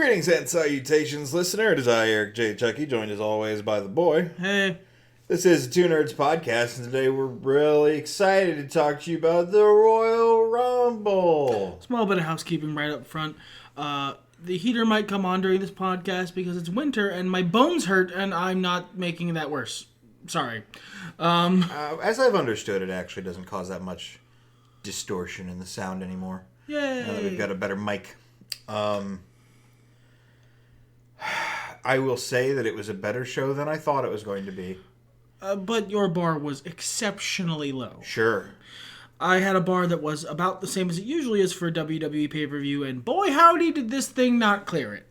Greetings and salutations, listener. It is I, Eric J. Chuckie, joined as always by the boy. Hey. This is the Two Nerds Podcast, and today we're really excited to talk to you about the Royal Rumble. Small bit of housekeeping right up front. The heater might come on during this podcast because it's winter and my bones hurt and I'm not making that worse. Sorry. As I've understood, it actually doesn't cause that much distortion in the sound anymore. Yay. Now that we've got a better mic. I will say that it was a better show than I thought it was going to be. But your bar was exceptionally low. Sure. I had a bar that was about the same as it usually is for a WWE pay-per-view, and boy howdy did this thing not clear it.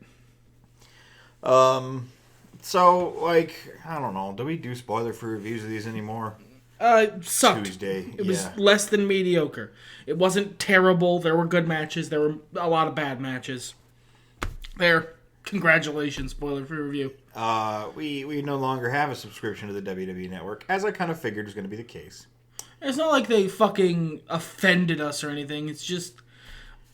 So, like, I don't know. Do we do spoiler-free reviews of these anymore? Sucked. Tuesday, It was less than mediocre. It wasn't terrible. There were good matches. There were a lot of bad matches. There. Congratulations, spoiler-free review. We no longer have a subscription to the WWE Network, as I kind of figured was going to be the case. It's not like they fucking offended us or anything. It's just,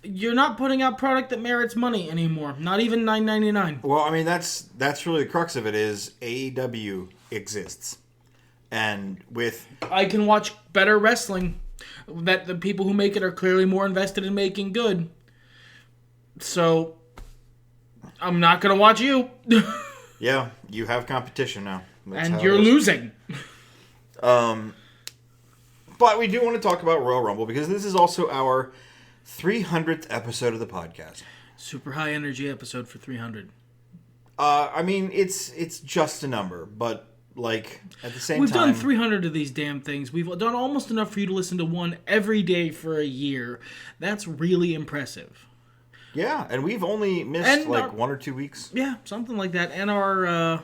you're not putting out product that merits money anymore. Not even $9.99. Well, I mean, that's really the crux of it is AEW exists. And with... I can watch better wrestling that the people who make it are clearly more invested in making good. So, I'm not going to watch you. Yeah, you have competition now. That's and you're losing. But we do want to talk about Royal Rumble because this is also our 300th episode of the podcast. Super high energy episode for 300. I mean, it's just a number, but like at the same time, we've done 300 of these damn things. We've done almost enough for you to listen to one every day for a year. That's really impressive. Yeah, and we've only missed 1 or 2 weeks. Yeah, something like that. And our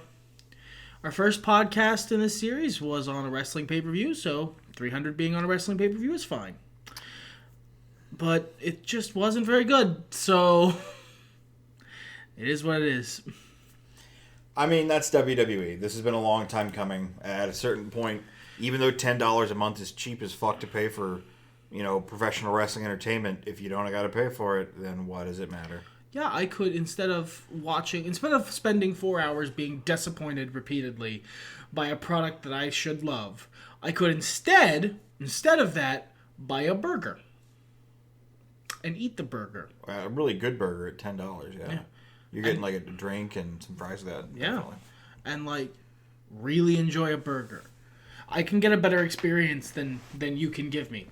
first podcast in this series was on a wrestling pay-per-view, so 300 being on a wrestling pay-per-view is fine. But it just wasn't very good, so it is what it is. I mean, that's WWE. This has been a long time coming. At a certain point, even though $10 a month is cheap as fuck to pay for, professional wrestling entertainment, if you don't got to pay for it, then what does it matter? Yeah, I could, instead of spending 4 hours being disappointed repeatedly by a product that I should love, I could instead of that, buy a burger. And eat the burger. A really good burger at $10, yeah. You're getting like a drink and some fries with that. Yeah. Definitely. And really enjoy a burger. I can get a better experience than you can give me.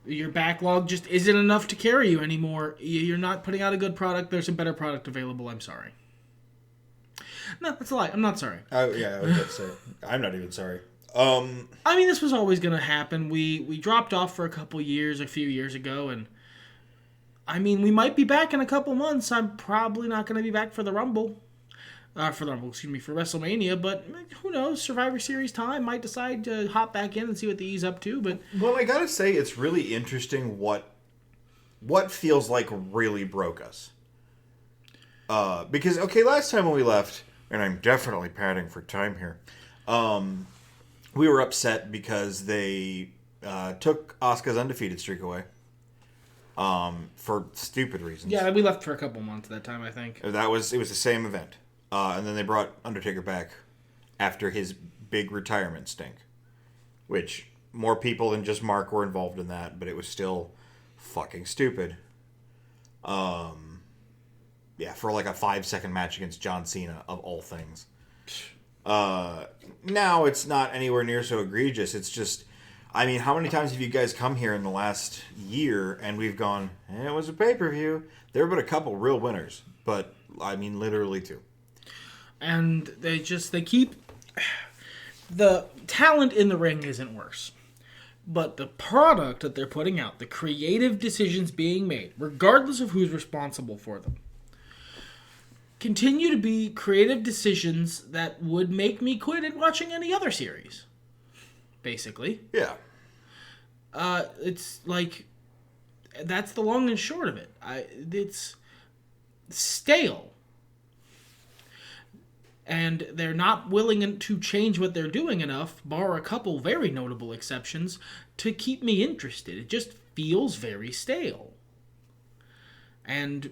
Your backlog just isn't enough to carry you anymore. You're not putting out a good product. There's a better product available. I'm sorry. No, that's a lie. I'm not sorry. Oh, yeah, I was about to say. I'm not even sorry. I mean, this was always going to happen. We dropped off for a few years ago, and I mean, we might be back in a couple months. I'm probably not going to be back for the Rumble. For WrestleMania, but who knows? Survivor Series time might decide to hop back in and see what the E's up to. But well, I gotta say, it's really interesting what feels like really broke us. Because last time when we left, and I'm definitely padding for time here, we were upset because they took Asuka's undefeated streak away. For stupid reasons. Yeah, we left for a couple months that time, I think. It was the same event. And then they brought Undertaker back after his big retirement stink. Which, more people than just Mark were involved in that, but it was still fucking stupid. For like a 5-second match against John Cena, of all things. Now it's not anywhere near so egregious. It's just, I mean, how many times have you guys come here in the last year and we've gone, it was a pay-per-view. There have been a couple real winners, but, I mean, literally 2. And they keep... The talent in the ring isn't worse. But the product that they're putting out, the creative decisions being made, regardless of who's responsible for them, continue to be creative decisions that would make me quit and watching any other series. Basically. Yeah. It's like... That's the long and short of it. It's stale. And they're not willing to change what they're doing enough, bar a couple very notable exceptions, to keep me interested. It just feels very stale. And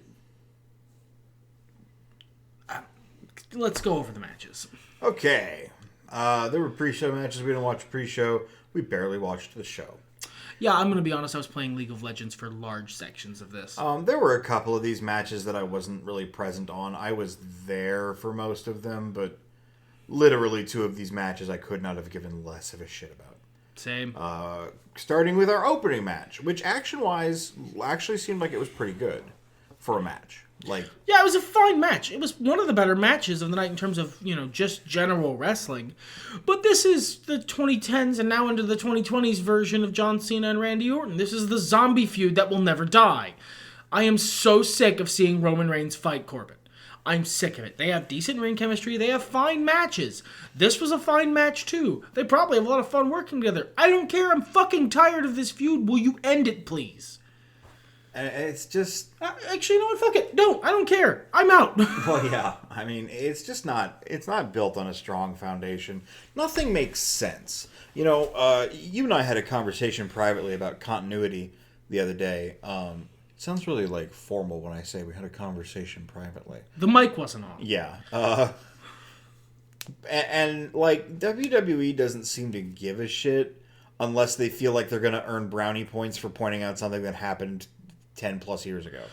let's go over the matches. Okay. There were pre-show matches. We didn't watch pre-show. We barely watched the show. Yeah, I'm going to be honest. I was playing League of Legends for large sections of this. There were a couple of these matches that I wasn't really present on. I was there for most of them, but literally 2 of these matches I could not have given less of a shit about. Same. Starting with our opening match, which action-wise actually seemed like it was pretty good for a match. Yeah, it was a fine match. It was one of the better matches of the night in terms of, just general wrestling. But this is the 2010s and now into the 2020s version of John Cena and Randy Orton. This is the zombie feud that will never die. I am so sick of seeing Roman Reigns fight Corbin. I'm sick of it. They have decent ring chemistry. They have fine matches. This was a fine match, too. They probably have a lot of fun working together. I don't care. I'm fucking tired of this feud. Will you end it, please? It's just... Actually, you know what? Fuck it. No, I don't care. I'm out. Well, yeah. I mean, it's just not... It's not built on a strong foundation. Nothing makes sense. You and I had a conversation privately about continuity the other day. It sounds really, formal when I say we had a conversation privately. The mic wasn't on. Yeah. And WWE doesn't seem to give a shit unless they feel like they're going to earn brownie points for pointing out something that happened 10 plus years ago.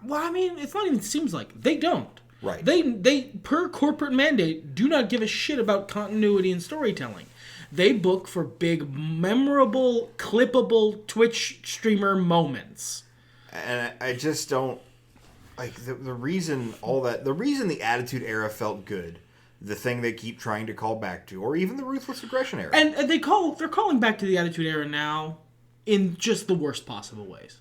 Well, I mean, it's not even seems like. They don't. Right. They per corporate mandate, do not give a shit about continuity and storytelling. They book for big, memorable, clippable Twitch streamer moments. And I just don't... the reason the Attitude Era felt good, the thing they keep trying to call back to, or even the Ruthless Aggression Era. And they're calling back to the Attitude Era now in just the worst possible ways.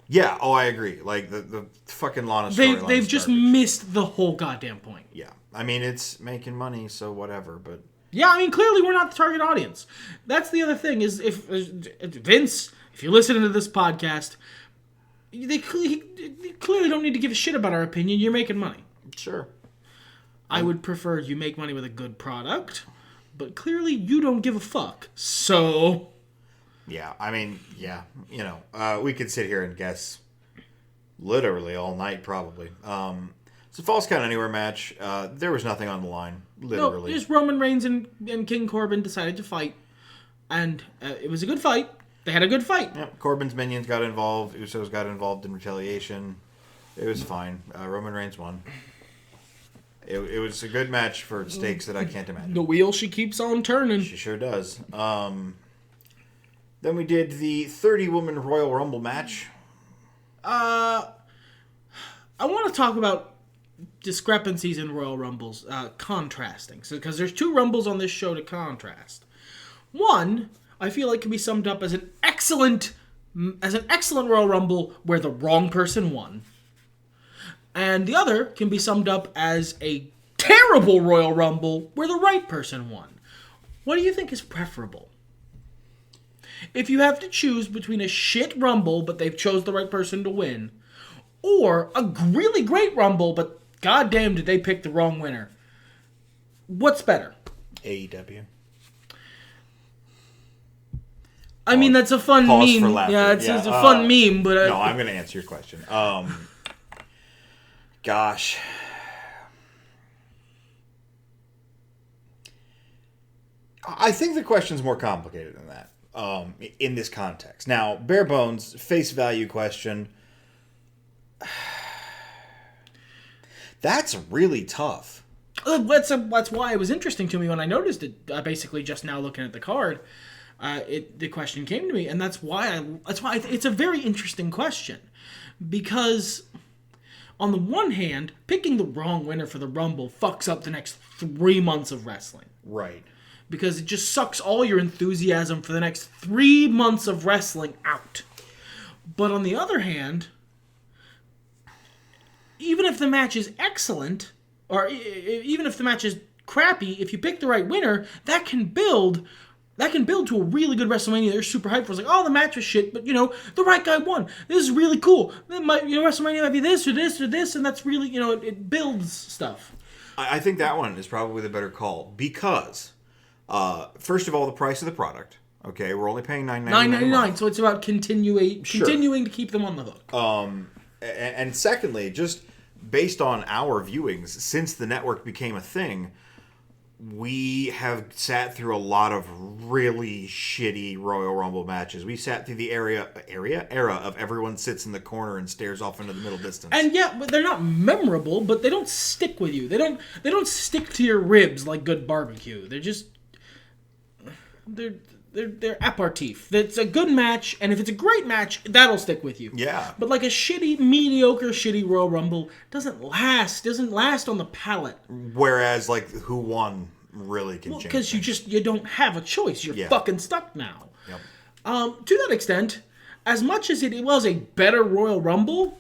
Yeah, I agree. The fucking Lana storyline. They've just missed the whole goddamn point. Yeah. I mean, it's making money, so whatever, but... Yeah, I mean, clearly we're not the target audience. That's the other thing, is if Vince, if you listen to this podcast, they clearly don't need to give a shit about our opinion. You're making money. Sure. I would prefer you make money with a good product, but clearly you don't give a fuck. So... Yeah, I mean, yeah, we could sit here and guess literally all night, probably. It's a Falls Count Anywhere match. There was nothing on the line, literally. No, just Roman Reigns and King Corbin decided to fight, and it was a good fight. They had a good fight. Yep, Corbin's minions got involved. Usos got involved in retaliation. It was fine. Roman Reigns won. It was a good match for stakes that I can't imagine. The wheel she keeps on turning. She sure does. Then we did the 30-woman Royal Rumble match. I want to talk about discrepancies in Royal Rumbles, contrasting. Because there's 2 Rumbles on this show to contrast. One, I feel like can be summed up as an excellent Royal Rumble where the wrong person won. And the other can be summed up as a terrible Royal Rumble where the right person won. What do you think is preferable? If you have to choose between a shit Rumble, but they've chose the right person to win, or a really great Rumble, but goddamn did they pick the wrong winner, what's better? AEW. I mean, that's a fun Pause for meme. laughter. Yeah, it's a fun meme, but... No, I'm going to answer your question. Gosh. I think the question's more complicated than that. In this context. Now, bare bones, face value question. That's really tough. That's why it was interesting to me when I noticed it. Basically, just now looking at the card, the question came to me, and that's why it's a very interesting question, because on the one hand, picking the wrong winner for the Rumble fucks up the next 3 months of wrestling. Right. Because it just sucks all your enthusiasm for the next 3 months of wrestling out. But on the other hand, even if the match is excellent, or even if the match is crappy, if you pick the right winner, that can build to a really good WrestleMania. They're super hyped for it. It's like, oh, the match was shit, but, the right guy won. This is really cool. WrestleMania might be this or this or this, and that's really, it builds stuff. I think that one is probably the better call, because... first of all, the price of the product. Okay, we're only paying $9.99. So it's about continuing to keep them on the hook. And secondly, just based on our viewings, since the network became a thing, we have sat through a lot of really shitty Royal Rumble matches. We sat through the era of everyone sits in the corner and stares off into the middle distance. And yeah, but they're not memorable, but they don't stick with you. They don't stick to your ribs like good barbecue. They're just they're aperitif. It's a good match, and if it's a great match, that'll stick with you. Yeah. But like a shitty Royal Rumble doesn't last on the palate. Whereas, like, who won really can change. Because you don't have a choice. You're fucking stuck now. Yep. To that extent, as much as it was a better Royal Rumble,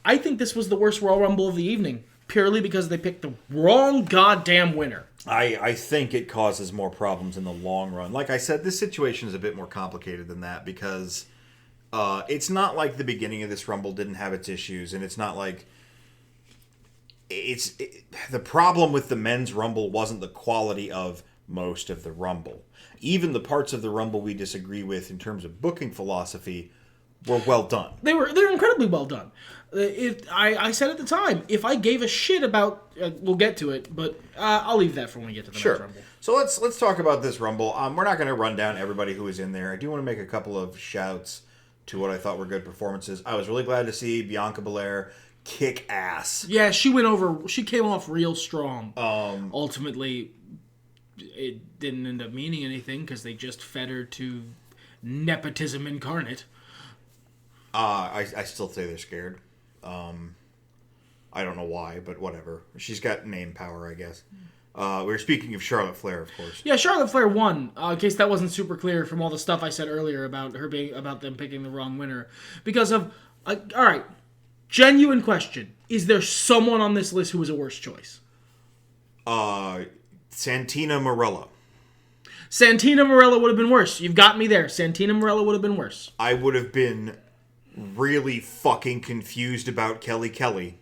I think this was the worst Royal Rumble of the evening. Purely because they picked the wrong goddamn winner. I think it causes more problems in the long run. Like I said, this situation is a bit more complicated than that because it's not like the beginning of this Rumble didn't have its issues, and it's not like the problem with the men's Rumble wasn't the quality of most of the Rumble. Even the parts of the Rumble we disagree with in terms of booking philosophy were well done. They're incredibly well done. I said at the time, if I gave a shit about, we'll get to it, but I'll leave that for when we get to the men's Rumble. So let's talk about this Rumble. We're not going to run down everybody who was in there. I do want to make a couple of shouts to what I thought were good performances. I was really glad to see Bianca Belair kick ass. Yeah, she went over. She came off real strong. Ultimately, it didn't end up meaning anything because they just fed her to nepotism incarnate. I still say they're scared. I don't know why, but whatever. She's got name power, I guess. We were speaking of Charlotte Flair, of course. Yeah, Charlotte Flair won. In case that wasn't super clear from all the stuff I said earlier about them picking the wrong winner, because of all right, genuine question: is there someone on this list who was a worse choice? Santina Marella. Santina Marella would have been worse. You've got me there. Santina Marella would have been worse. I would have been really fucking confused about Kelly.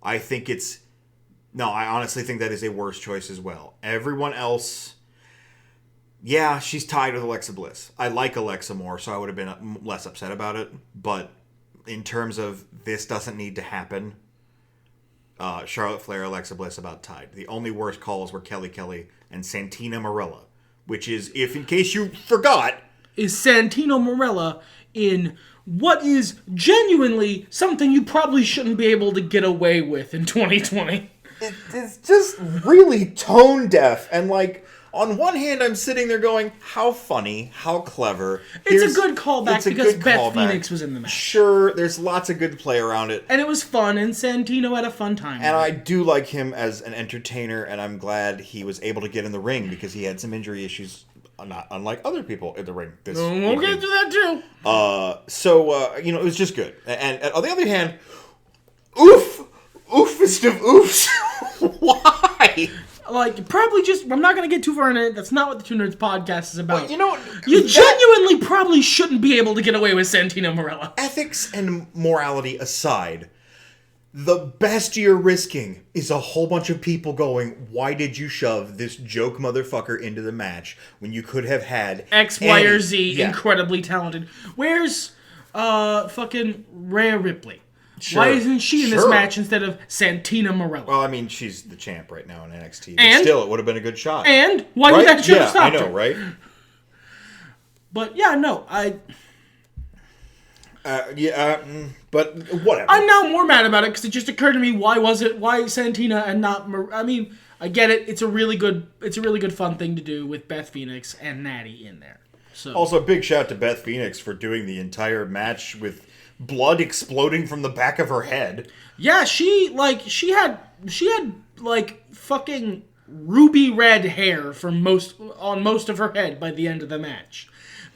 I honestly think that is a worse choice as well. Everyone else, yeah, she's tied with Alexa Bliss. I like Alexa more, so I would have been less upset about it. But in terms of this doesn't need to happen, Charlotte Flair, Alexa Bliss about tied. The only worst calls were Kelly and Santina Marella, which is, if in case you forgot, is Santino Marella in what is genuinely something you probably shouldn't be able to get away with in 2020. It's just really tone deaf. And, like, on one hand, I'm sitting there going, how funny, how clever. It's a good callback because Beth Phoenix was in the match. Sure, there's lots of good play around it. And it was fun, and Santino had a fun time. And I do like him as an entertainer, and I'm glad he was able to get in the ring because he had some injury issues. Not unlike other people in the ring. We'll get to that too. It was just good. And on the other hand, oofest of oofs. Why? Like, probably just, I'm not going to get too far in it. That's not what the Two Nerds podcast is about. Well, you genuinely probably shouldn't be able to get away with Santino Marella. Ethics and morality aside, the best you're risking is a whole bunch of people going, why did you shove this joke motherfucker into the match when you could have had X, Y, or Z, incredibly talented. Where's fucking Rhea Ripley? Sure. Why isn't she in this match instead of Santina Marella? Well, I mean, she's the champ right now in NXT. But still, it would have been a good shot. And why did that show stop her? I know, right? But yeah, no, but whatever. I'm now more mad about it because it just occurred to me, why Santina and not I mean, I get it. It's a really good fun thing to do with Beth Phoenix and Natty in there. So also, big shout to Beth Phoenix for doing the entire match with blood exploding from the back of her head. Yeah, she had fucking ruby red hair on most of her head by the end of the match.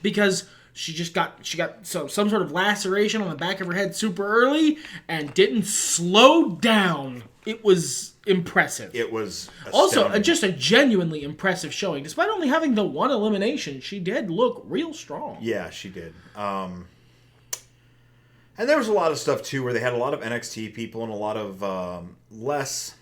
Because she got some sort of laceration on the back of her head super early and didn't slow down. It was impressive. It was also just a genuinely impressive showing. Despite only having the one elimination, she did look real strong. Yeah, she did. And there was a lot of stuff, too, where they had a lot of NXT people and a lot of less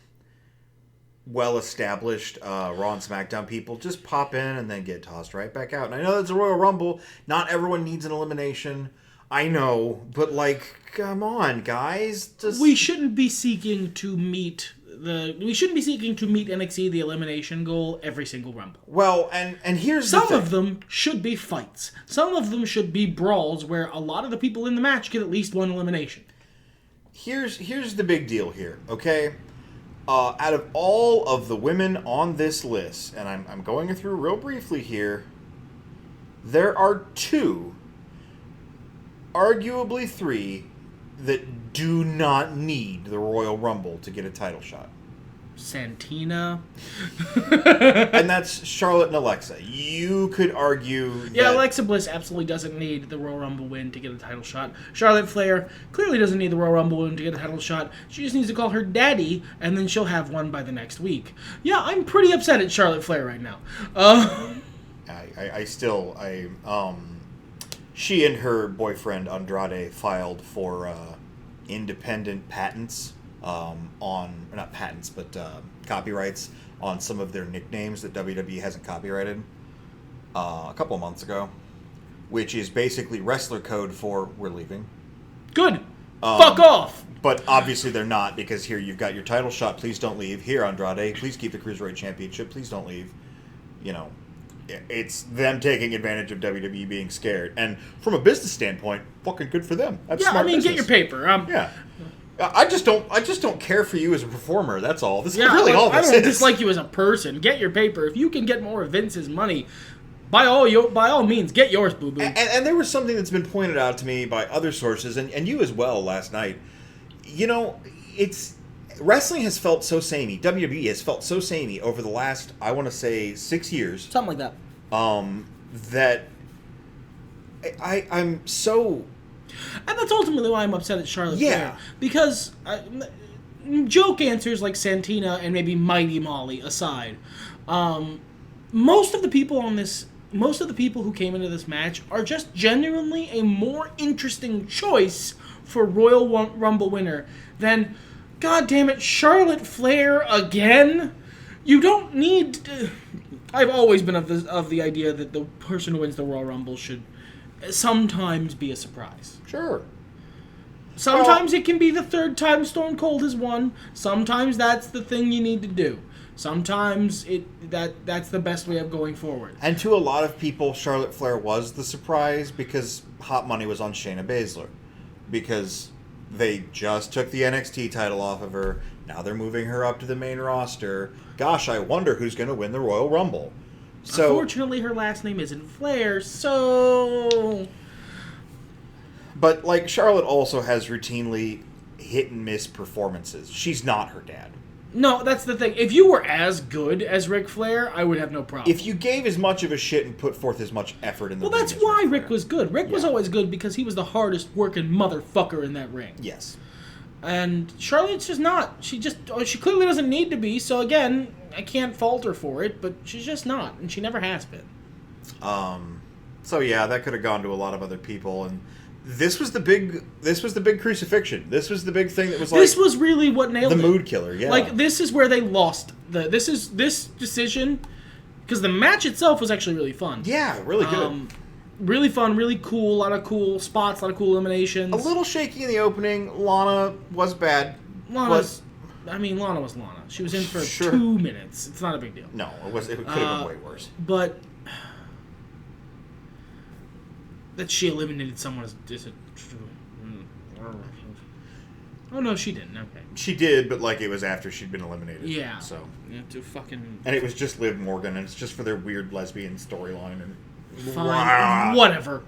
well-established Raw and SmackDown people just pop in and then get tossed right back out. And I know that's a Royal Rumble. Not everyone needs an elimination. I know, but like, come on, guys. We shouldn't be seeking to meet NXT the elimination goal every single Rumble. Well, and here's some of them should be fights. Some of them should be brawls where a lot of the people in the match get at least one elimination. Here's the big deal here, okay? Out of all of the women on this list, and I'm going through real briefly here, there are 2, arguably 3, that do not need the Royal Rumble to get a title shot. Santina. And that's Charlotte and Alexa. You could argue Yeah, Alexa Bliss absolutely doesn't need the Royal Rumble win to get a title shot. Charlotte Flair clearly doesn't need the Royal Rumble win to get a title shot. She just needs to call her daddy, and then she'll have one by the next week. Yeah, I'm pretty upset at Charlotte Flair right now. She and her boyfriend Andrade filed for independent patents not patents, but copyrights on some of their nicknames that WWE hasn't copyrighted a couple of months ago, which is basically wrestler code for "we're leaving." Good. Fuck off. But obviously they're not, because here you've got your title shot. Please don't leave. Here, Andrade, please keep the Cruiserweight Championship. Please don't leave. You know, it's them taking advantage of WWE being scared. And from a business standpoint, fucking good for them. That's smart business. Get your paper. Yeah. I just don't care for you as a performer. That's all. This is all this is. I don't dislike you as a person. Get your paper. If you can get more of Vince's money, by all means, get yours, boo boo. And there was something that's been pointed out to me by other sources, and you as well last night. You know, wrestling has felt so samey. WWE has felt so samey over the last, I want to say, 6 years. Something like that. That I'm so. And that's ultimately why I'm upset at Charlotte Flair. Because joke answers like Santina and maybe Mighty Molly aside, most of the people who came into this match are just genuinely a more interesting choice for Royal Rumble winner than, God damn it, Charlotte Flair again. You don't need. I've always been of the idea that the person who wins the Royal Rumble should sometimes be a surprise. Sure. Sometimes it can be the third time Stone Cold has won. Sometimes that's the thing you need to do. Sometimes that's the best way of going forward. And to a lot of people, Charlotte Flair was the surprise because hot money was on Shayna Baszler. Because they just took the NXT title off of her. Now they're moving her up to the main roster. Gosh, I wonder who's going to win the Royal Rumble. So, unfortunately, her last name isn't Flair, so. But, like, Charlotte also has routinely hit and miss performances. She's not her dad. No, that's the thing. If you were as good as Ric Flair, I would have no problem. If you gave as much of a shit and put forth as much effort in the ring. Well, that's why Ric was good. Ric was always good because he was the hardest working motherfucker in that ring. Yes. And Charlotte's just not. She clearly doesn't need to be, so again, I can't fault her for it, but she's just not, and she never has been. So yeah, that could have gone to a lot of other people, and this was the big crucifixion. This was the big thing that was like. This was really what nailed the it. mood killer. Yeah. Like this is where they lost this decision, because the match itself was actually really fun. Yeah, really good. Really fun, really cool. A lot of cool spots, a lot of cool eliminations. A little shaky in the opening. Lana was bad. Lana was Lana. She was in for 2 minutes. It's not a big deal. No, it was. It could have been way worse. But that she eliminated someone is oh no, she didn't. Okay, she did, but like it was after she'd been eliminated. Yeah. So to fucking. And it was just Liv Morgan, and it's just for their weird lesbian storyline and. Fine. Whatever.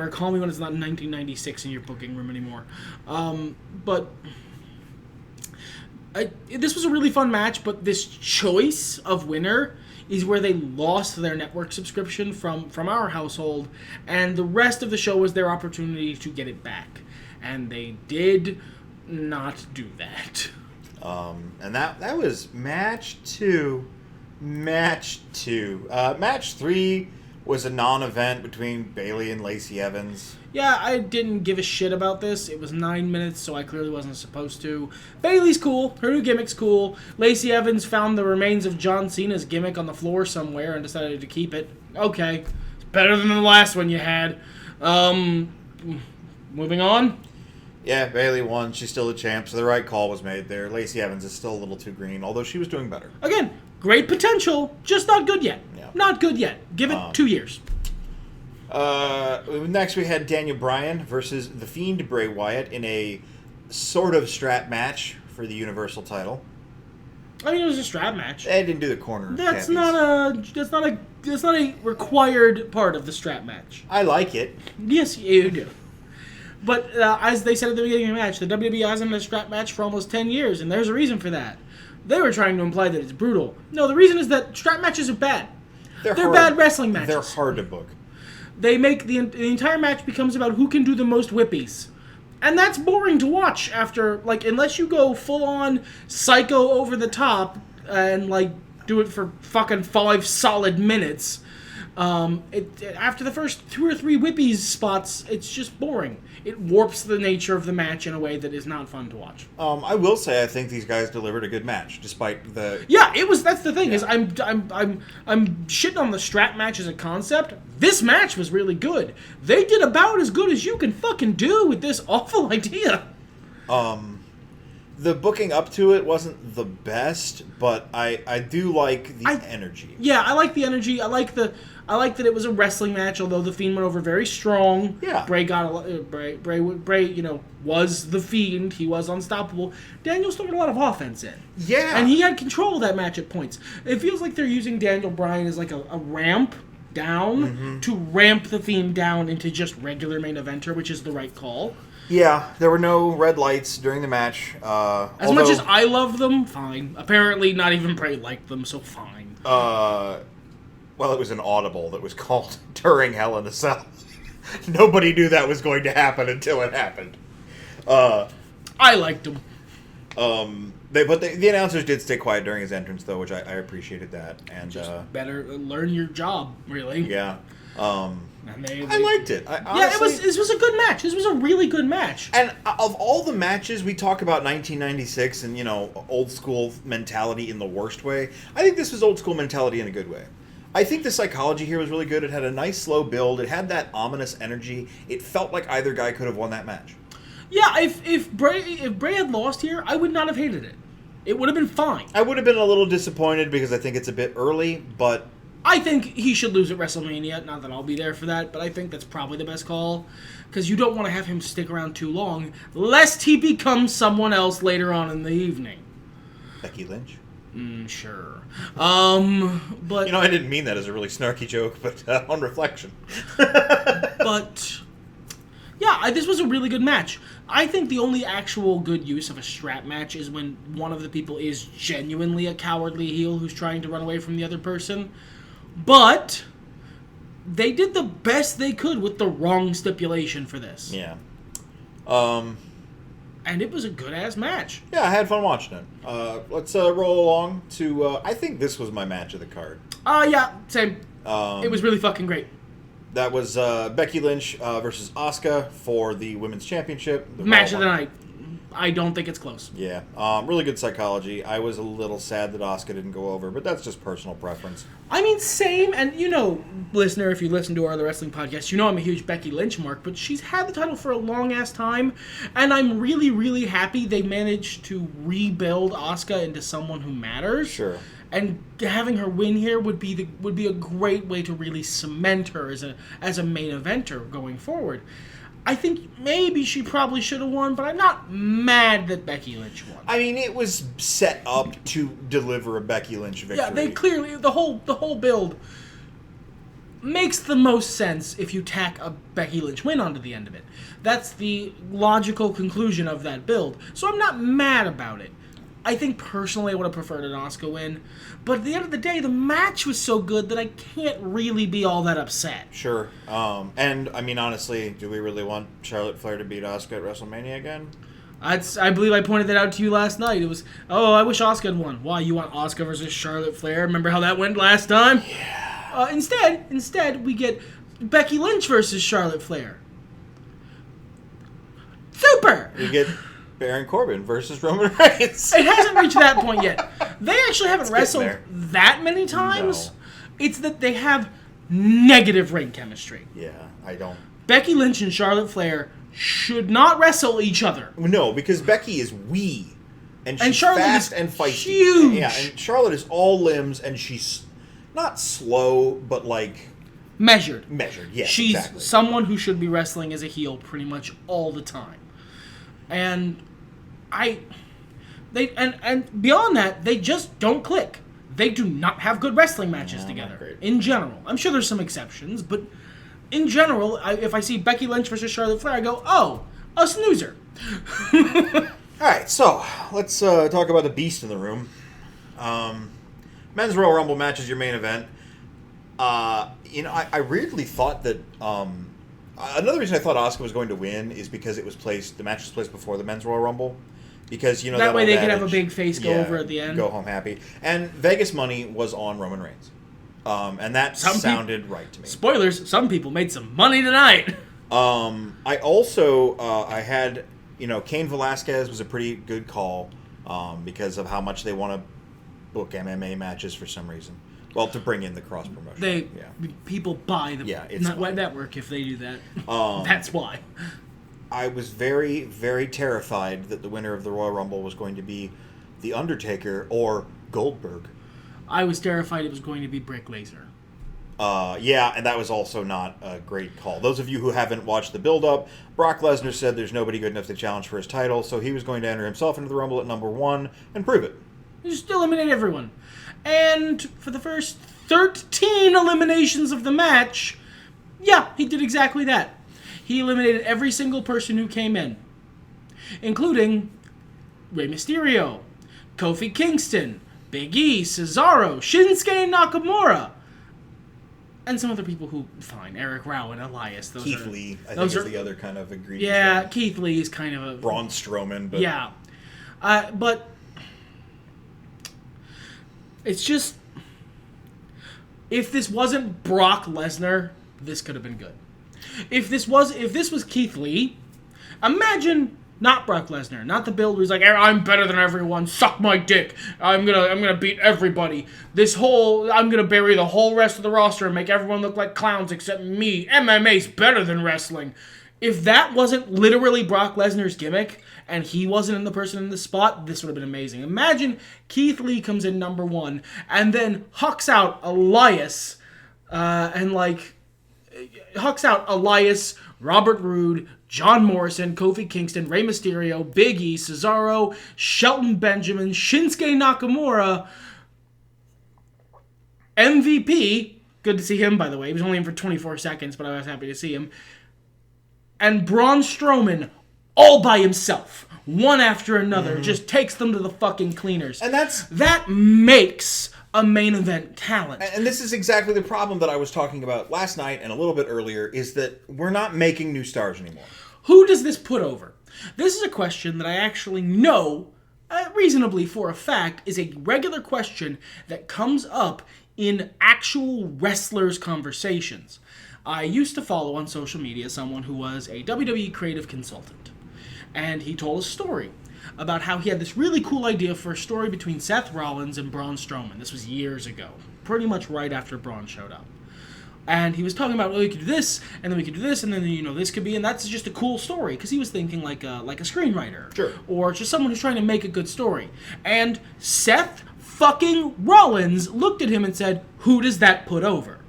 Call me when it's not 1996 in your booking room anymore. But this was a really fun match, but this choice of winner is where they lost their network subscription from our household, and the rest of the show was their opportunity to get it back. And they did not do that. And that was match 2. Match 3 was a non-event between Bayley and Lacey Evans. Yeah, I didn't give a shit about this. It was 9 minutes, so I clearly wasn't supposed to. Bayley's cool. Her new gimmick's cool. Lacey Evans found the remains of John Cena's gimmick on the floor somewhere and decided to keep it. Okay. It's better than the last one you had. Moving on. Yeah, Bayley won. She's still the champ, so the right call was made there. Lacey Evans is still a little too green, although she was doing better. Again, great potential, just not good yet. Yeah. Not good yet. Give it 2 years. Next we had Daniel Bryan versus The Fiend Bray Wyatt in a sort of strap match for the Universal title. I mean, it was a strap match. They didn't do the corner. That's not a required part of the strap match. I like it. Yes, you do. But as they said at the beginning of the match, the WWE hasn't had a strap match for almost 10 years, and there's a reason for that. They were trying to imply that it's brutal. No, the reason is that strap matches are bad. They're bad wrestling matches. They're hard to book. They make the entire match becomes about who can do the most whippies. And that's boring to watch after, like, unless you go full-on psycho over the top and, like, do it for fucking 5 solid minutes. After the first 2 or 3 whippies spots, it's just boring. It warps the nature of the match in a way that is not fun to watch. I will say I think these guys delivered a good match, despite the... Yeah, it was. That's the thing is I'm shitting on the strap match as a concept. This match was really good. They did about as good as you can fucking do with this awful idea. The booking up to it wasn't the best, but I do like the energy. Yeah, I like the energy. I like that it was a wrestling match, although the Fiend went over very strong. Yeah. Bray was the Fiend. He was unstoppable. Daniel still got a lot of offense in. Yeah. And he had control of that match at points. It feels like they're using Daniel Bryan as like a ramp down to ramp the Fiend down into just regular main eventer, which is the right call. Yeah, there were no red lights during the match. As much as I love them, fine. Apparently not even Bray liked them, so fine. Well, it was an audible that was called during Hell in a Cell. Nobody knew that was going to happen until it happened. I liked them. The announcers did stay quiet during his entrance, though, which I appreciated that. And just better learn your job, really. Yeah. I liked it. Honestly, this was a good match. This was a really good match. And of all the matches, we talk about 1996 and, old school mentality in the worst way. I think this was old school mentality in a good way. I think the psychology here was really good. It had a nice slow build. It had that ominous energy. It felt like either guy could have won that match. Yeah, if Bray had lost here, I would not have hated it. It would have been fine. I would have been a little disappointed because I think it's a bit early, but... I think he should lose at WrestleMania. Not that I'll be there for that, but I think that's probably the best call. Because you don't want to have him stick around too long, lest he becomes someone else later on in the evening. Becky Lynch? Sure. But... I didn't mean that as a really snarky joke, but on reflection. But... Yeah, this was a really good match. I think the only actual good use of a strap match is when one of the people is genuinely a cowardly heel who's trying to run away from the other person. But they did the best they could with the wrong stipulation for this. Yeah. And it was a good-ass match. Yeah, I had fun watching it. Let's roll along to... I think this was my match of the card. Yeah, same. It was really fucking great. That was Becky Lynch versus Asuka for the Women's Championship. Match of the night. I don't think it's close. Yeah. Really good psychology. I was a little sad that Asuka didn't go over, but that's just personal preference. I mean, same. And, listener, if you listen to our other wrestling podcasts, I'm a huge Becky Lynch mark, but she's had the title for a long-ass time, and I'm really, really happy they managed to rebuild Asuka into someone who matters. Sure. And having her win here would be a great way to really cement her as a main eventer going forward. I think maybe she probably should have won, but I'm not mad that Becky Lynch won. I mean, it was set up to deliver a Becky Lynch victory. Yeah, they clearly the whole build makes the most sense if you tack a Becky Lynch win onto the end of it. That's the logical conclusion of that build. So I'm not mad about it. I think personally I would have preferred an Asuka win, but at the end of the day, the match was so good that I can't really be all that upset. Sure. And, I mean, honestly, do we really want Charlotte Flair to beat Asuka at WrestleMania again? I believe I pointed that out to you last night. It was, I wish Asuka had won. Why, you want Asuka versus Charlotte Flair? Remember how that went last time? Yeah. Instead, we get Becky Lynch versus Charlotte Flair. Super! We get... Baron Corbin versus Roman Reigns. It hasn't reached that point yet. They actually haven't wrestled that many times. No. It's that they have negative ring chemistry. Yeah, I don't. Becky Lynch and Charlotte Flair should not wrestle each other. No, because Becky is wee. And she's Charlotte fast is and feisty. huge. Yeah, and Charlotte is all limbs, and she's not slow, but like... Measured, yes, She's exactly. someone who should be wrestling as a heel pretty much all the time. And and beyond that, they just don't click. They do not have good wrestling matches together. In general. I'm sure there's some exceptions, but in general, if I see Becky Lynch versus Charlotte Flair, I go, oh, a snoozer. Alright, so let's talk about the beast in the room. Men's Royal Rumble match is your main event. I weirdly thought that another reason I thought Asuka was going to win is because the match was placed before the Men's Royal Rumble. Because, that way they could have a big face go over at the end. Go home happy. And Vegas money was on Roman Reigns. And that sounded right to me. Spoilers, some people made some money tonight. I also, I had, Cain Velasquez was a pretty good call because of how much they want to book MMA matches for some reason. Well, to bring in the cross promotion. People buy the network if they do that. That's why. I was very, very terrified that the winner of the Royal Rumble was going to be The Undertaker or Goldberg. I was terrified it was going to be Brock Lesnar. And that was also not a great call. Those of you who haven't watched the build-up, Brock Lesnar said there's nobody good enough to challenge for his title, so he was going to enter himself into the Rumble at number 1 and prove it. Just eliminate everyone. And for the first 13 eliminations of the match, he did exactly that. He eliminated every single person who came in, including Rey Mysterio, Kofi Kingston, Big E, Cesaro, Shinsuke Nakamura, and some other people who, fine, Eric Rowan, Elias. Keith Lee, I think, is the other kind of ingredient. Yeah, Keith Lee is kind of a... Braun Strowman. But... Yeah. But it's just... If this wasn't Brock Lesnar, this could have been good. If this was Keith Lee, imagine not Brock Lesnar, not the build where he's like, I'm better than everyone, suck my dick, I'm gonna beat everybody. I'm gonna bury the whole rest of the roster and make everyone look like clowns except me. MMA's better than wrestling. If that wasn't literally Brock Lesnar's gimmick, and he wasn't the person in the spot, this would have been amazing. Imagine Keith Lee comes in number 1, and then hucks out Elias, Robert Roode, John Morrison, Kofi Kingston, Rey Mysterio, Big E, Cesaro, Shelton Benjamin, Shinsuke Nakamura, MVP, good to see him, by the way. He was only in for 24 seconds, but I was happy to see him. And Braun Strowman, all by himself, one after another, just takes them to the fucking cleaners. And that makes a main event talent. And this is exactly the problem that I was talking about last night and a little bit earlier, is that we're not making new stars anymore. Who does this put over? This is a question that I actually know, reasonably for a fact, is a regular question that comes up in actual wrestlers' conversations. I used to follow on social media someone who was a WWE creative consultant. And he told a story about how he had this really cool idea for a story between Seth Rollins and Braun Strowman. This was years ago, pretty much right after Braun showed up. And he was talking about, we could do this, and then we could do this, and then, this could be, and that's just a cool story, because he was thinking like a screenwriter. Sure. Or just someone who's trying to make a good story. And Seth fucking Rollins looked at him and said, who does that put over?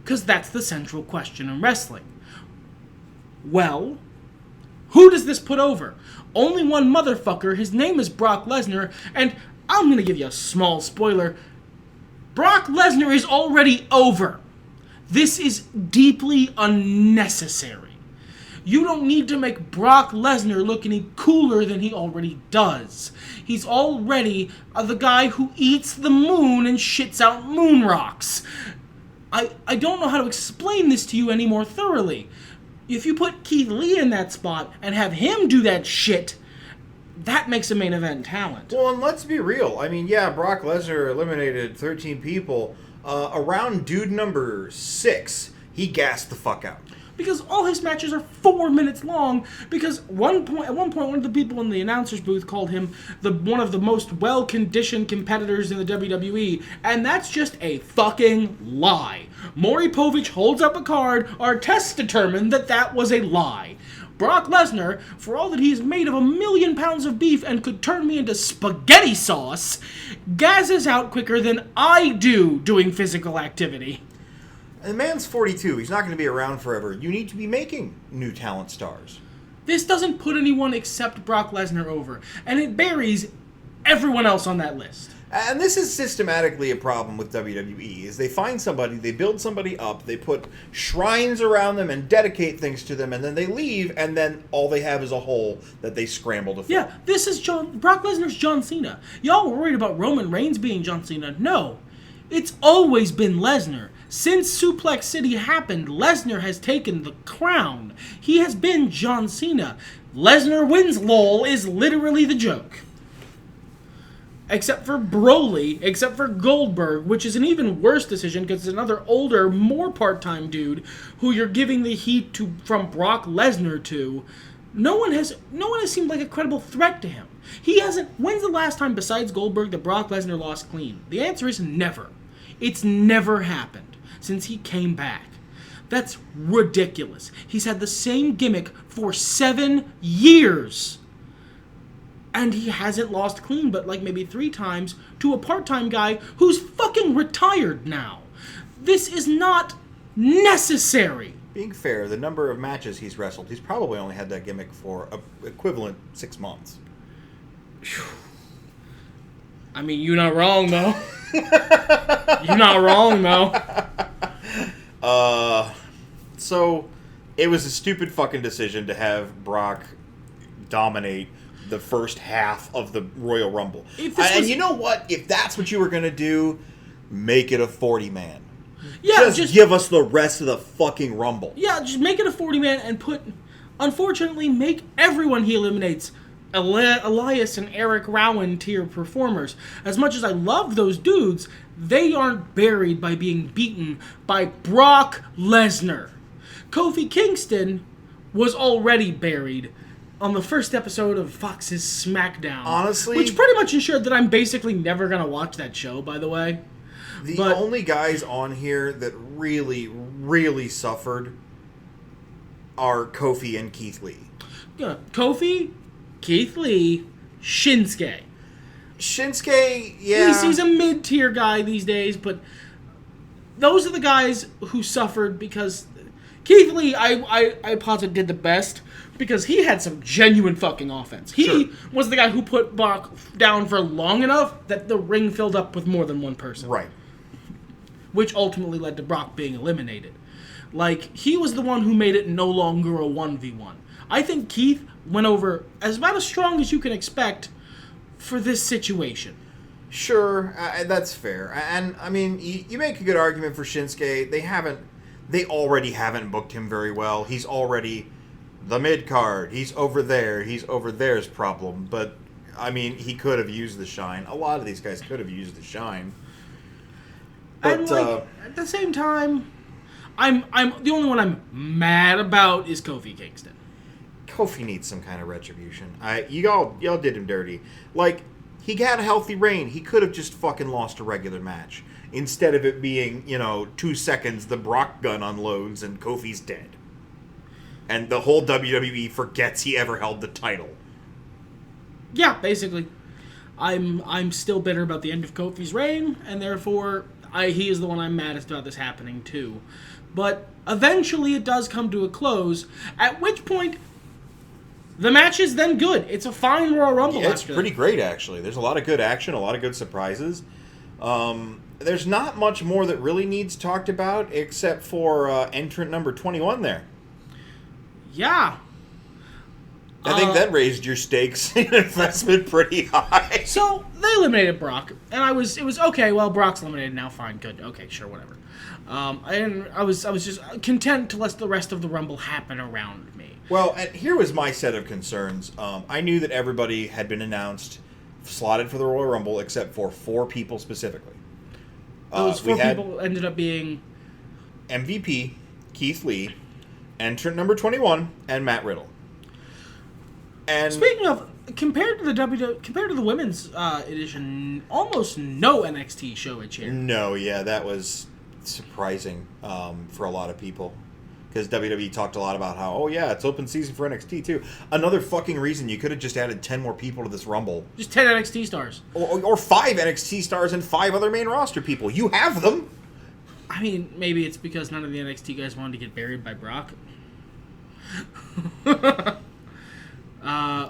Because that's the central question in wrestling. Well, who does this put over? Only one motherfucker. His name is Brock Lesnar, and I'm going to give you a small spoiler. Brock Lesnar is already over. This is deeply unnecessary. You don't need to make Brock Lesnar look any cooler than he already does. He's already the guy who eats the moon and shits out moon rocks. I don't know how to explain this to you any more thoroughly. If you put Keith Lee in that spot and have him do that shit, that makes a main event talent. Well, and let's be real. I mean, Brock Lesnar eliminated 13 people. Around dude number 6, he gassed the fuck out. Because all his matches are 4 minutes long. Because at one point, one of the people in the announcer's booth called him one of the most well-conditioned competitors in the WWE, and that's just a fucking lie. Maury Povich holds up a card. Our tests determined that that was a lie. Brock Lesnar, for all that he's made of 1,000,000 pounds of beef and could turn me into spaghetti sauce, gases out quicker than I do doing physical activity. And the man's 42. He's not going to be around forever. You need to be making new talent stars. This doesn't put anyone except Brock Lesnar over, and it buries everyone else on that list. And this is systematically a problem with WWE, is they find somebody, they build somebody up, they put shrines around them and dedicate things to them, and then they leave, and then all they have is a hole that they scramble to fill. Yeah, this is Brock Lesnar's John Cena. Y'all were worried about Roman Reigns being John Cena. No, it's always been Lesnar. Since Suplex City happened, Lesnar has taken the crown. He has been John Cena. Lesnar wins lol is literally the joke. Except for Broly, except for Goldberg, which is an even worse decision because it's another older, more part-time dude who you're giving the heat to from Brock Lesnar to. No one has seemed like a credible threat to him. He hasn't. When's the last time besides Goldberg that Brock Lesnar lost clean? The answer is never. It's never happened since he came back. That's ridiculous. He's had the same gimmick for 7 years. And he hasn't lost clean but like maybe 3 times to a part-time guy who's fucking retired now. This is not necessary. Being fair, the number of matches he's wrestled, he's probably only had that gimmick for equivalent 6 months. I mean, you're not wrong, though. You're not wrong, though. So, it was a stupid fucking decision to have Brock dominate the first half of the Royal Rumble. And you know what? If that's what you were going to do, make it a 40-man. Yeah, just give us the rest of the fucking Rumble. Yeah, just make it a 40-man and unfortunately, make everyone he eliminates Elias and Eric Rowan tier performers. As much as I love those dudes, they aren't buried by being beaten by Brock Lesnar. Kofi Kingston was already buried on the first episode of Fox's SmackDown. Honestly, which pretty much ensured that I'm basically never going to watch that show, by the way. The only guys on here that really, really suffered are Kofi and Keith Lee. Yeah, Kofi, Keith Lee, Shinsuke. Shinsuke, yeah. He's a mid-tier guy these days, but those are the guys who suffered because Keith Lee, I posit, did the best because he had some genuine fucking offense. He was the guy who put Brock down for long enough that the ring filled up with more than one person. Right. Which ultimately led to Brock being eliminated. Like, he was the one who made it no longer a 1v1. I think Keith went over about as strong as you can expect for this situation. Sure, that's fair. And, I mean, you make a good argument for Shinsuke. They already haven't booked him very well. He's already the mid-card. He's over there. He's over there's problem. But, I mean, he could have used the shine. A lot of these guys could have used the shine. But, and, at the same time, I'm the only one I'm mad about is Kofi Kingston. Kofi needs some kind of retribution. Y'all did him dirty. Like, he got a healthy reign. He could have just fucking lost a regular match. Instead of it being, 2 seconds, the Brock gun unloads and Kofi's dead. And the whole WWE forgets he ever held the title. Yeah, basically. I'm still bitter about the end of Kofi's reign, and therefore he is the one I'm maddest about this happening too. But eventually it does come to a close, at which point the match is then good. It's a fine Royal Rumble. Yeah, it's pretty great, actually. There's a lot of good action, a lot of good surprises. There's not much more that really needs talked about except for entrant number 21 there. Yeah. I think that raised your stakes in investment pretty high. So, they eliminated Brock, and it was okay, well, Brock's eliminated now, fine, good, okay, sure, whatever. I was just content to let the rest of the Rumble happen around me. Well, and here was my set of concerns. I knew that everybody had been announced, slotted for the Royal Rumble, except for 4 people specifically. Those 4 people ended up being MVP, Keith Lee, entrant number 21, and Matt Riddle. And speaking of, compared to the women's edition, almost no NXT showage here. No, yeah, that was surprising for a lot of people. Because WWE talked a lot about how, oh yeah, it's open season for NXT too. Another fucking reason you could have just added 10 more people to this Rumble. Just 10 NXT stars. Or 5 NXT stars and 5 other main roster people. You have them. I mean, maybe it's because none of the NXT guys wanted to get buried by Brock.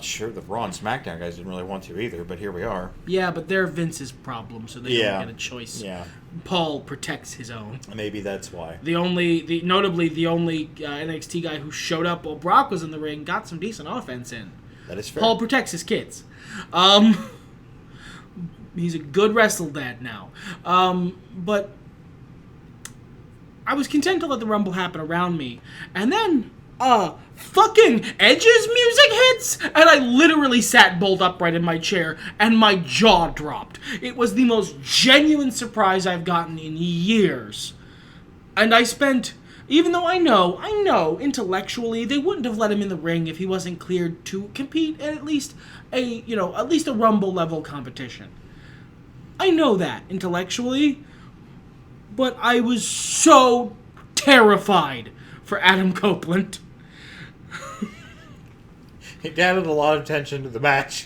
Sure, the Raw and SmackDown guys didn't really want to either, but here we are. Yeah, but they're Vince's problem, so they don't get a choice. Yeah. Paul protects his own. Maybe that's why. Notably, the only NXT guy who showed up while Brock was in the ring got some decent offense in. That is fair. Paul protects his kids. He's a good wrestle dad now. But I was content to let the Rumble happen around me. And then, fucking Edge's music hits, and I literally sat bolt upright in my chair, and my jaw dropped. It was the most genuine surprise I've gotten in years. And I spent, even though I know, intellectually, they wouldn't have let him in the ring if he wasn't cleared to compete in at least a Rumble level competition. I know that intellectually, but I was so terrified for Adam Copeland. It added a lot of tension to the match,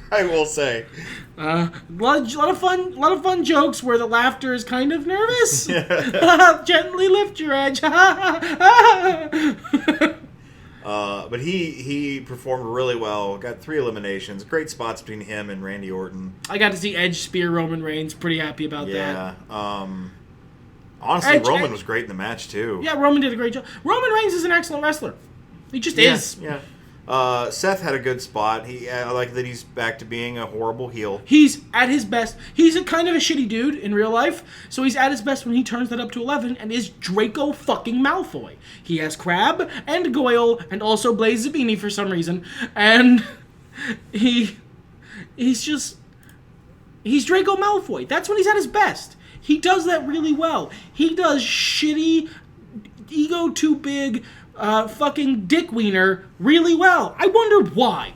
I will say. A lot of fun jokes where the laughter is kind of nervous. Gently lift your edge. But he performed really well. Got 3 eliminations. Great spots between him and Randy Orton. I got to see Edge spear Roman Reigns. Pretty happy about that. Yeah. Honestly, Roman was great in the match, too. Yeah, Roman did a great job. Roman Reigns is an excellent wrestler. He just is. Yeah. Seth had a good spot. I like that he's back to being a horrible heel. He's at his best. He's a kind of a shitty dude in real life, so he's at his best when he turns that up to 11 and is Draco fucking Malfoy. He has Crab and Goyle and also Blaze Zabini for some reason, and he's Draco Malfoy. That's when he's at his best. He does that really well. He does shitty, ego too big, fucking dick wiener really well. I wonder why.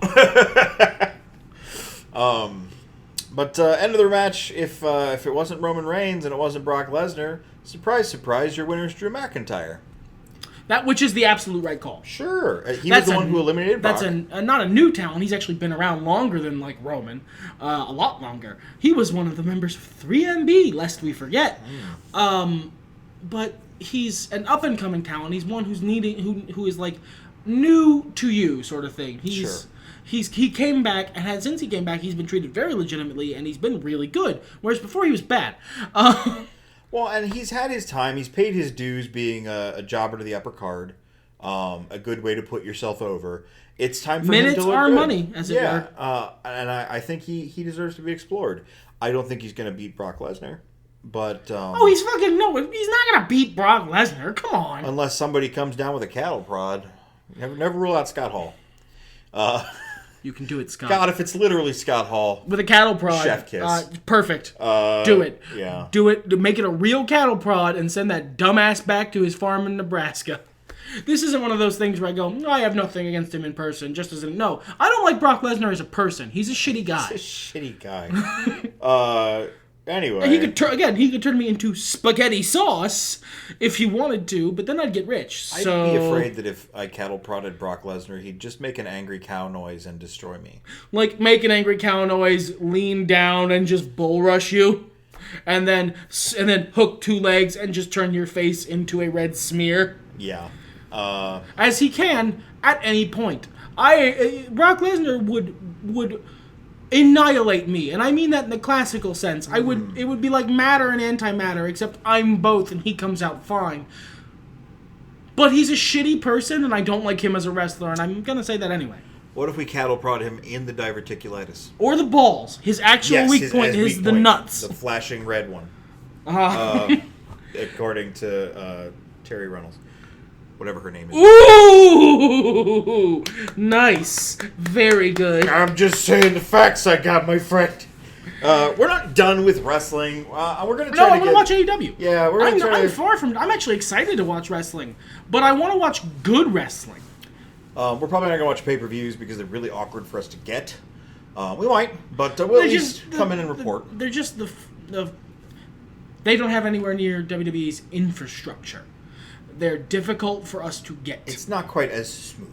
But end of the match, if it wasn't Roman Reigns and it wasn't Brock Lesnar, surprise, surprise, your winner's Drew McIntyre. Which is the absolute right call. Sure. He was the one who eliminated Brock. That's not a new talent. He's actually been around longer than, like, Roman. A lot longer. He was one of the members of 3MB, lest we forget. But he's an up-and-coming talent. He's one who is, like, new to you sort of thing. He came back, and since he came back, he's been treated very legitimately, and he's been really good. Whereas before, he was bad. Well, and he's had his time. He's paid his dues being a jobber to the upper card. A good way to put yourself over. It's time for him to look good. Minutes are money, as it were. And I think he deserves to be explored. I don't think he's going to beat Brock Lesnar. But he's not going to beat Brock Lesnar. Come on. Unless somebody comes down with a cattle prod. Never rule out Scott Hall. You can do it, Scott. God, if it's literally Scott Hall. With a cattle prod. Chef kiss. Perfect. Do it. Yeah. Do it. Make it a real cattle prod and send that dumbass back to his farm in Nebraska. This isn't one of those things where I go, no, I have nothing against him in person. No, I don't like Brock Lesnar as a person. He's a shitty guy. He's a shitty guy. Anyway. He could turn me into spaghetti sauce if he wanted to, but then I'd get rich. So I'd be afraid that if I cattle prodded Brock Lesnar, he'd just make an angry cow noise and destroy me. Like, make an angry cow noise, lean down, and just bull rush you. And then hook 2 legs and just turn your face into a red smear. Yeah. As he can at any point. Brock Lesnar would annihilate me, and I mean that in the classical sense. It would be like matter and antimatter, except I'm both and he comes out fine. But he's a shitty person, and I don't like him as a wrestler, and I'm gonna say that anyway. What if we cattle prod him in the diverticulitis? Or the balls. His actual weak point is the nuts. The flashing red one. According to Terry Reynolds. Whatever her name is. Ooh! Nice. Very good. I'm just saying the facts I got, my friend. We're not done with wrestling. We're going to try to watch AEW. Yeah, we're going to try I'm actually excited to watch wrestling, but I want to watch good wrestling. We're probably not going to watch pay-per-views because they're really awkward for us to get. We might, but we'll at least come in and report. They're just They don't have anywhere near WWE's infrastructure. They're difficult for us to get. It's not quite as smooth.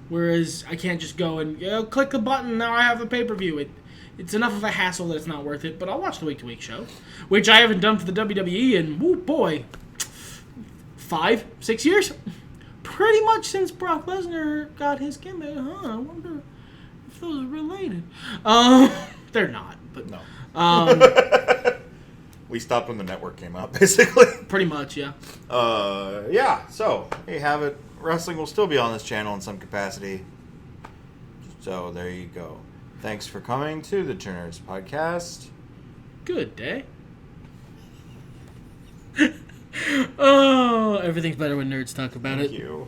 Whereas I can't just go and click the button, now I have a pay-per-view. It's enough of a hassle that it's not worth it, but I'll watch the week-to-week show, which I haven't done for the WWE in, 5-6 years? Pretty much since Brock Lesnar got his gimmick. I wonder if those are related. They're not, but no. We stopped when the network came out, basically. Pretty much, yeah. Yeah, so there you have it. Wrestling will still be on this channel in some capacity. So there you go. Thanks for coming to the Two Nerds Podcast. Good day. Oh, everything's better when nerds talk about it. Thank you.